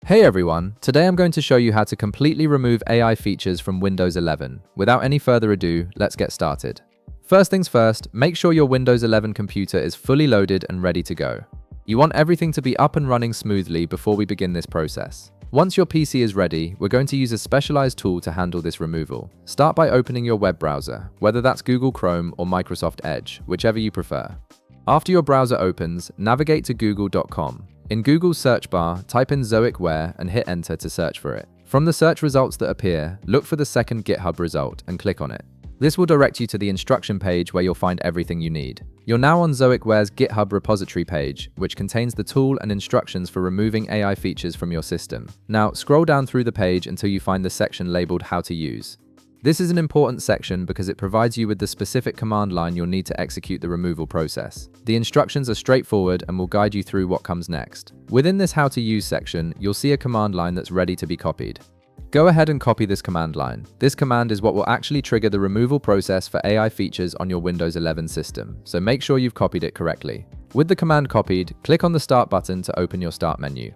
Hey everyone, today I'm going to show you how to completely remove AI features from Windows 11. Without any further ado, let's get started. First things first, make sure your Windows 11 computer is fully loaded and ready to go. You want everything to be up and running smoothly before we begin this process. Once your PC is ready, we're going to use a specialized tool to handle this removal. Start by opening your web browser, whether that's Google Chrome or Microsoft Edge, whichever you prefer. After your browser opens, navigate to google.com. In Google's search bar, type in Zoicware and hit enter to search for it. From the search results that appear, look for the second GitHub result and click on it. This will direct you to the instruction page where you'll find everything you need. You're now on Zoicware's GitHub repository page, which contains the tool and instructions for removing AI features from your system. Now, scroll down through the page until you find the section labeled How to Use. This is an important section because it provides you with the specific command line you'll need to execute the removal process. The instructions are straightforward and will guide you through what comes next. Within this How to Use section, you'll see a command line that's ready to be copied. Go ahead and copy this command line. This command is what will actually trigger the removal process for AI features on your Windows 11 system, so make sure you've copied it correctly. With the command copied, click on the Start button to open your Start menu.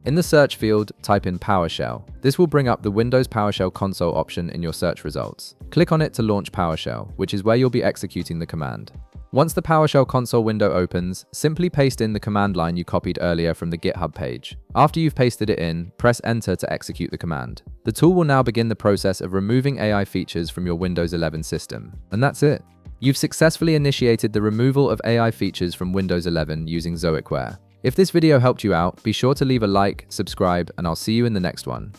In the search field, type in PowerShell. This will bring up the Windows PowerShell console option in your search results. Click on it to launch PowerShell, which is where you'll be executing the command. Once the PowerShell console window opens, simply paste in the command line you copied earlier from the GitHub page. After you've pasted it in, press Enter to execute the command. The tool will now begin the process of removing AI features from your Windows 11 system. And that's it. You've successfully initiated the removal of AI features from Windows 11 using Zoicware. If this video helped you out, be sure to leave a like, subscribe, and I'll see you in the next one.